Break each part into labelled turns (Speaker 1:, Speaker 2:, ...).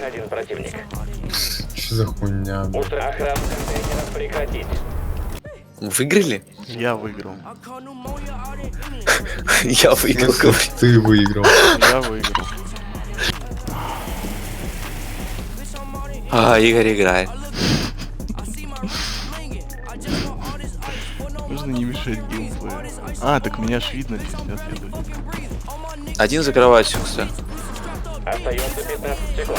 Speaker 1: один противник.
Speaker 2: Что за хуйня?
Speaker 1: Охрану контейнера прекратить.
Speaker 3: Выиграли?
Speaker 4: Я выиграл.
Speaker 3: Я выиграл, говорю.
Speaker 2: Ты выиграл.
Speaker 4: Я выиграл.
Speaker 3: А, Игорь играет.
Speaker 4: Нужно не мешать геймплею. А, так меня ж видно, пиздец, я думаю.
Speaker 3: Один за кроватью, кстати.
Speaker 1: Остается 15 секунд.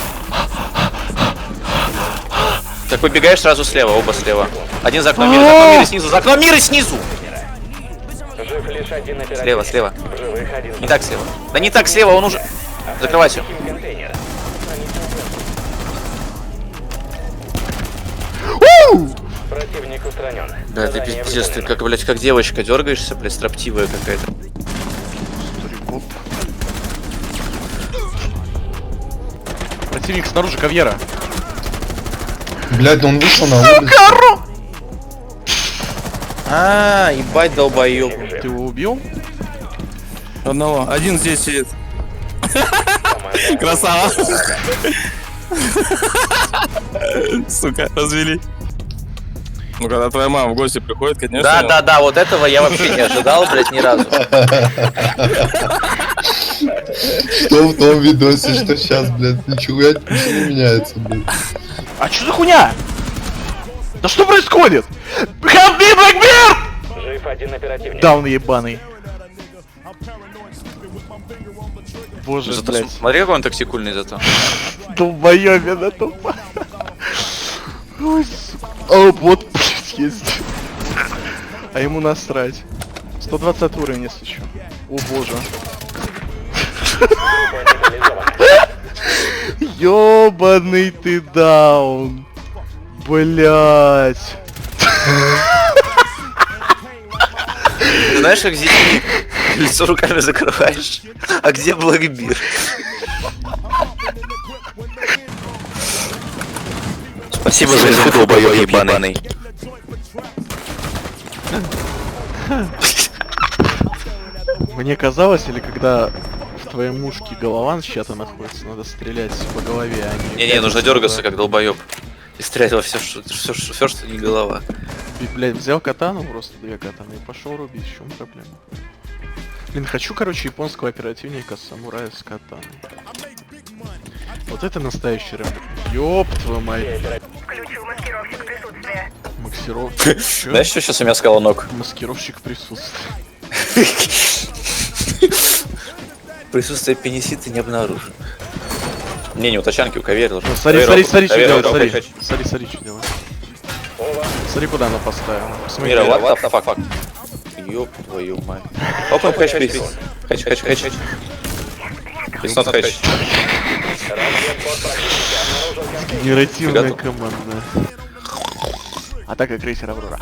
Speaker 3: Так выбегаешь сразу слева, оба слева. Один за окном мира снизу, за окном мира снизу!
Speaker 1: Жив лишь один оперативник.
Speaker 3: Слева, слева.
Speaker 1: Живых один.
Speaker 3: Не так слева. Да не так слева, он уже... Закрывайся.
Speaker 1: Контейнер. Противник устранен.
Speaker 3: Да, ты
Speaker 1: Задание
Speaker 3: пиздец, ты
Speaker 1: выполнено.
Speaker 3: как, блядь, как девочка дергаешься, блядь, строптивая какая-то.
Speaker 4: Стариков. Противник снаружи, Кавьера.
Speaker 2: Блядь, он вышел на улицу.
Speaker 3: А, ебать, долбоёб.
Speaker 4: Ты его убил?
Speaker 5: Одного. Один здесь сидит. Красава. Сука, развели. Ну, когда твоя мама в гости приходит, конечно.
Speaker 3: Да, вот этого я вообще не ожидал, блядь, ни разу.
Speaker 2: Что в том видосе, что сейчас, блядь, ничего не меняется, блядь.
Speaker 4: А что за хуйня? Да что происходит? Help me, Blackbeard!
Speaker 1: Жив один оперативник.
Speaker 4: Даун ебаный. Боже,
Speaker 3: Зато
Speaker 4: блядь.
Speaker 3: смотри, какой он токсикульный зато.
Speaker 4: Долбоёбина тупо. Ой, сука. О, вот, блядь, есть. А ему насрать. 120 уровень, если что. О боже. Ёбаный ты даун. Блять.
Speaker 3: Ты знаешь, как здесь лицо руками закрываешь? А где Блэкбир? Спасибо за инфу, долбоёб ебаный.
Speaker 4: Мне казалось, или когда в твоей мушке голова чья-то находится, надо стрелять по голове, а не...
Speaker 3: Не-не, нужно дергаться как долбоёб. И стрелять во все, что не голова.
Speaker 4: Ты, блядь, взял катану, просто две катаны, и пошел рубить, в чем проблема? Блин, хочу, короче, японского оперативника самурая с катаной. Вот это настоящий рэп. Ёб твою мать.
Speaker 6: Включу маскировщик присутствия.
Speaker 4: Маскировщик. Чё?
Speaker 3: Знаешь, что сейчас у меня сказал ног?
Speaker 4: Маскировщик присутствия.
Speaker 3: Присутствие пенисита не обнаружено. Не у тачанки, у Кавьера должно.
Speaker 4: Ну, смотри, что делает, смотри, что делает. Смотри, куда она поставила. Смотри,
Speaker 3: Мира, what the fuck? Ёб твою мать. Open hatch, please. Hatch. It's not hatch.
Speaker 4: генеративная команда. Атака крейсера Аврора.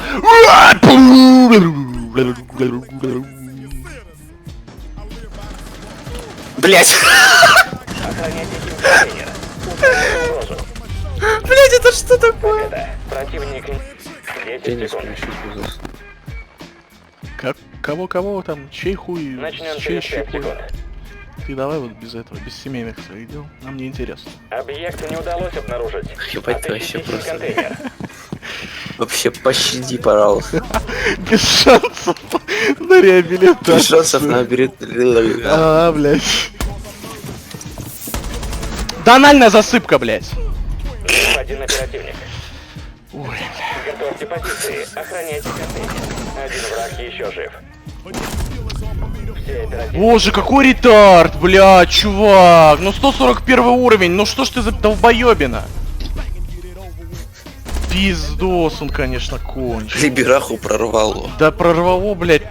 Speaker 3: Блять!
Speaker 1: Охраняйте контейнер.
Speaker 3: Блять, это что такое?
Speaker 1: Это противник. 10 секунд.
Speaker 4: Кого там? Чей хуй?
Speaker 1: Начнем
Speaker 4: Чей
Speaker 1: через 5
Speaker 4: хуй?
Speaker 1: секунд.
Speaker 4: Ты давай вот без этого, без семейных своих дел. Нам не интересно.
Speaker 1: Объект не удалось обнаружить.
Speaker 3: Ебать, ты вообще
Speaker 1: Отыщите
Speaker 3: просто...
Speaker 1: контейнер.
Speaker 3: Вообще пощади, пожалуйста.
Speaker 4: Без шансов на реабилитацию.
Speaker 3: Без шансов на берет.
Speaker 4: А, блядь. Тональная засыпка, блядь.
Speaker 1: Жив один оперативник.
Speaker 4: Ой,
Speaker 1: Готовьте позиции. Охраняйте контейнер. Один враг еще жив. Все оперативники.
Speaker 4: боже, какой ретард, блядь, чувак. Ну 141 уровень, ну что ж ты за долбоебина? Пиздос он, конечно, кончил.
Speaker 3: Либераху прорвало.
Speaker 4: Да прорвало, блядь.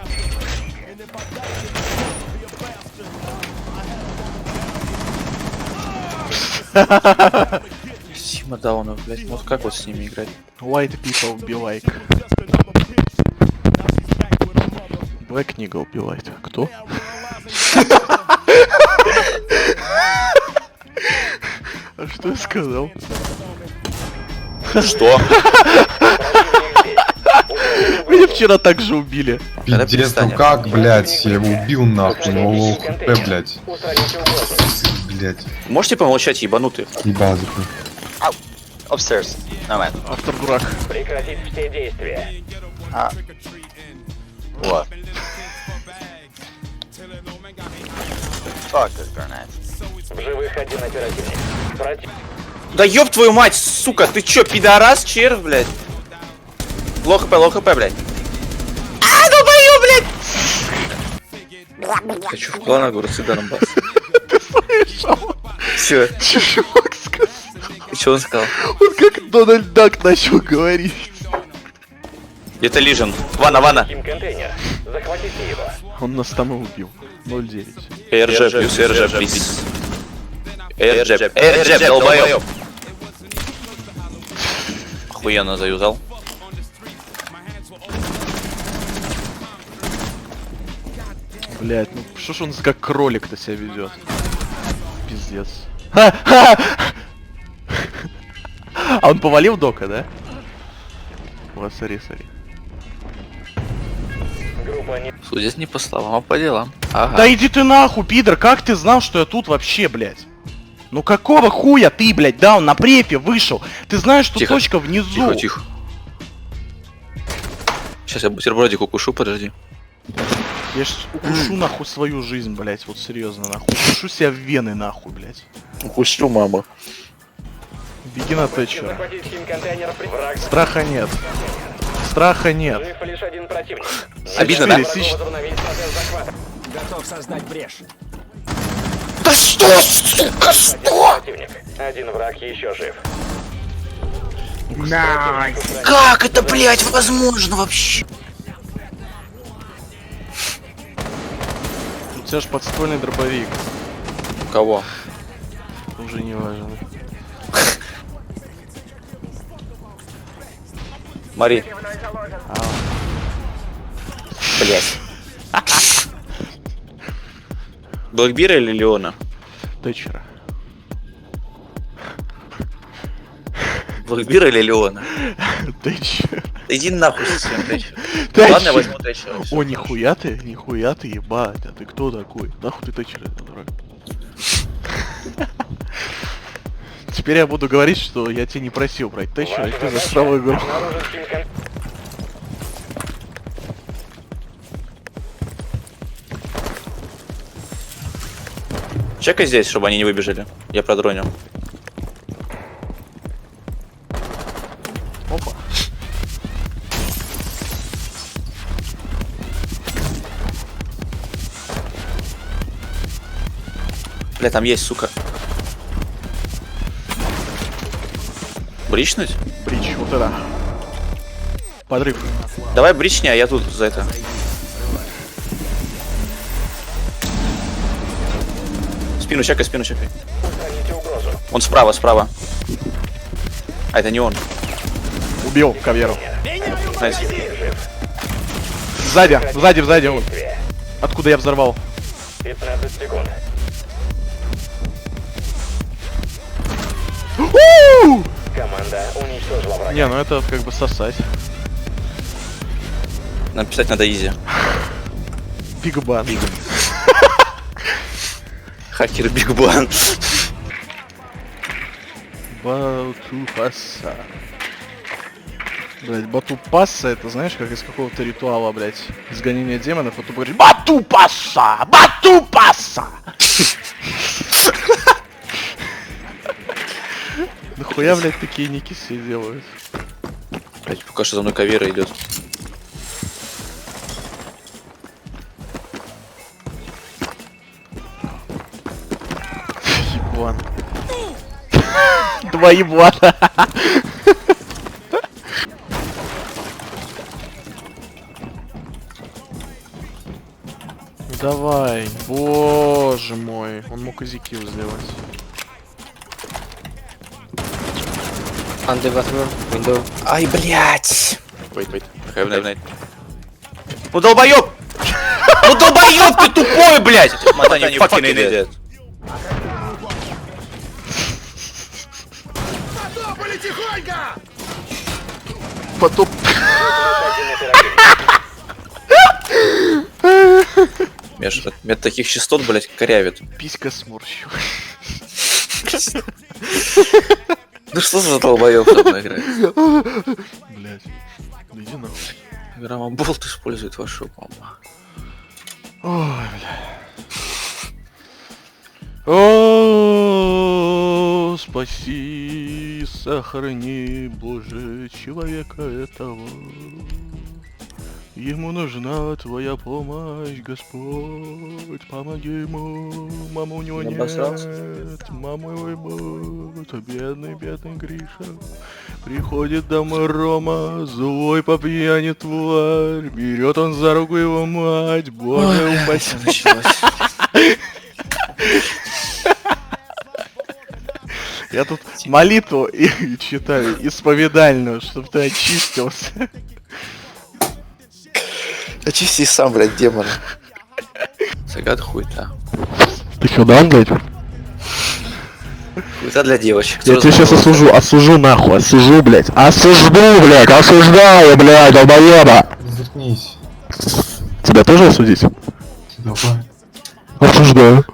Speaker 3: Сима даунов, блять. Вот как вот с ними играть?
Speaker 4: White people be like. Black nigga убивает. Кто? А что я сказал?
Speaker 3: Что?
Speaker 4: Меня вчера так же убили.
Speaker 2: Пиздец, ну
Speaker 3: перестанем.
Speaker 2: как, блядь, я его убил нахуй, ну хп, блядь.
Speaker 1: Устраните угрозу.
Speaker 2: Блять,
Speaker 3: Можете помолчать, ебанутые?
Speaker 2: ебал закрыл.
Speaker 7: Upstairs. No man.
Speaker 4: Автор дурак.
Speaker 1: Прекратить все действия.
Speaker 7: What? Fuck this grenade.
Speaker 1: В живых один оперативник.
Speaker 3: Да ёб твою мать, сука, ты чё, пидорас, червь, блядь? Лоу хп, блядь. А, долбоёб, блядь! Хочу в план город цыганом бас. Чё?
Speaker 4: Чувак сказал.
Speaker 3: Чё он сказал?
Speaker 4: Он как Дональд Дак начал говорить.
Speaker 3: Это Лижен. Ванна.
Speaker 1: Им контейнер. Захватите его.
Speaker 4: Он нас там и убил. 0-9.
Speaker 3: РЖ плюс РЖ плюс. РЖ, долбоёб. Охуенно заюзал.
Speaker 4: Блять, ну что ж он как кролик-то себя ведет? Пиздец. А он повалил Дока, да? Вот, сори.
Speaker 1: Группа не...
Speaker 3: Судить не по словам, а по делам. Ага.
Speaker 4: Да иди ты нахуй, пидор, как ты знал, что я тут вообще, блядь? Ну какого хуя ты, блядь, да, он на префе вышел? Ты знаешь, что
Speaker 3: Тихо.
Speaker 4: точка внизу.
Speaker 3: Тихо. Сейчас я бутербродик укушу, подожди.
Speaker 4: Я ж укушу нахуй свою жизнь, блядь, вот серьезно, нахуй. Укушу себя в вены, нахуй, блядь.
Speaker 3: Укушу, мама.
Speaker 4: Беги на Тэтчера.
Speaker 1: Захватить хим-контейнер. Враг.
Speaker 4: Страха нет. Страха нет.
Speaker 1: Жив лишь один противник.
Speaker 3: Обидно, да?
Speaker 4: Сич-
Speaker 1: Возобновить процесс захвата.
Speaker 3: Да что, сука, что?
Speaker 1: Противник. Один враг еще жив.
Speaker 3: Как это, блядь, возможно вообще?
Speaker 4: У тебя ж подствольный дробовик.
Speaker 3: Кого?
Speaker 4: Уже не важно.
Speaker 3: Мари.
Speaker 6: Взрывной заложен.
Speaker 3: Блядь. Блэкбира или Леона?
Speaker 4: Тэтчера.
Speaker 3: Блэкбира или Леона?
Speaker 4: Тэтчер.
Speaker 3: Иди нахуй со своим Тэтчером.
Speaker 4: Тэтчер.
Speaker 3: Ладно, я возьму Тэтчера.
Speaker 4: О, нихуя ты, ебать. А ты кто такой? Нахуй ты Тэтчер, это дурак. Теперь я буду говорить, что я тебя не просил брать Тэтчера, и ты засрал игру.
Speaker 1: Обнаружен хим-контейнер.
Speaker 3: Чекай здесь, чтобы они не выбежали. Я продроню.
Speaker 4: Опа.
Speaker 3: Бля, там есть, сука. Бричнуть?
Speaker 4: Брич, вот это. Подрыв.
Speaker 3: Давай брични, а я тут за это. Спину чекай.
Speaker 1: Устраните угрозу.
Speaker 3: Он справа. А это не он.
Speaker 4: Убил Каверу.
Speaker 3: Найс.
Speaker 4: Сзади. Вот. Откуда я взорвал?
Speaker 1: 15 секунд. Команда уничтожила врага.
Speaker 4: Не, ну это как бы сосать.
Speaker 3: Написать надо изи.
Speaker 4: Биг бан.
Speaker 3: Хакер Биг Бан.
Speaker 4: Батупаса. Блять, Батупаса, это знаешь, как из какого-то ритуала, блять, изгонения демонов, вот ты говоришь Батупаса! Нахуя, блять, такие ники все делают?
Speaker 3: Блять, пока что за мной Кавера идет.
Speaker 4: Еблан. Два еблана. Давай, боже мой, он мог изи килл сделать.
Speaker 3: Ай, блять. Wait. Have night. Ну долбоёб! Ну долбоёб ты тупой, блять! Мотань, you fucking idiot.
Speaker 4: Потом...
Speaker 3: Меж таких частот, блять, корявит.
Speaker 4: Писька сморщу.
Speaker 3: Ну что за долбоёб там играет?
Speaker 4: Блять. Иди нахуй.
Speaker 3: Граммоболт использует вашу бомбу.
Speaker 4: Ой, бля. О, спаси, сохрани, Боже, человека этого. Ему нужна твоя помощь, Господь, помоги ему, маму у него нет, маму его ебут, бедный, бедный Гриша. Приходит домой Рома, злой по пьяни тварь, берет он за руку его мать, Боже, упаси. Я тут молитву и читаю, исповедальную, чтобы ты очистился.
Speaker 3: Очисти сам, блядь, демона. Загад хуйта.
Speaker 4: Ты сюда, блядь?
Speaker 3: Хуйта для девочек.
Speaker 4: Я тебя сейчас осужу нахуй, блядь. Осуждаю, блядь, долбоеба.
Speaker 2: Заткнись.
Speaker 4: Тебя тоже осудить?
Speaker 2: Давай.
Speaker 4: Осуждаю.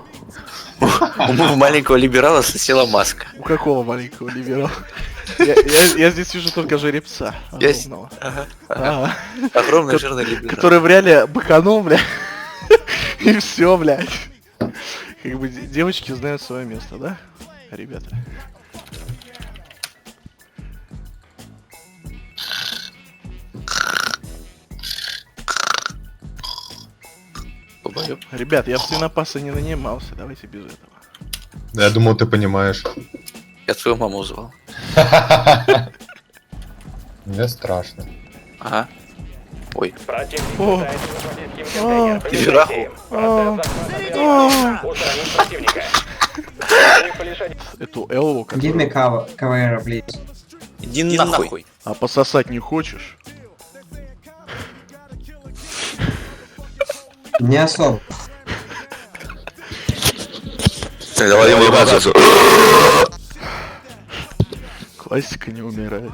Speaker 3: У маленького либерала слетела маска.
Speaker 4: У какого маленького либерала? Я здесь вижу только жеребца.
Speaker 3: Есть?
Speaker 4: огромного.
Speaker 3: Ага. Огромный жирный либерал.
Speaker 4: Который в реале быканул, блядь. И все, блядь. Как бы девочки знают свое место, да, ребята?
Speaker 3: Долбоёб.
Speaker 4: Ребят, я в свинопаса не нанимался, давайте без этого.
Speaker 2: Я думал, ты понимаешь.
Speaker 3: Я твою маму звал.
Speaker 2: Мне страшно.
Speaker 3: Ага. Ой.
Speaker 1: Противник
Speaker 4: О.
Speaker 1: пытается захватить химконтейнер.
Speaker 3: Вераху.
Speaker 1: Полицейские. Процесс захвата. Устранить противника. Их полишать.
Speaker 4: Эту Элву,
Speaker 8: Give me cover, please.
Speaker 3: Иди нахуй.
Speaker 4: а пососать не хочешь?
Speaker 8: Не особо.
Speaker 3: Давай ебаться.
Speaker 4: Классика не умирает.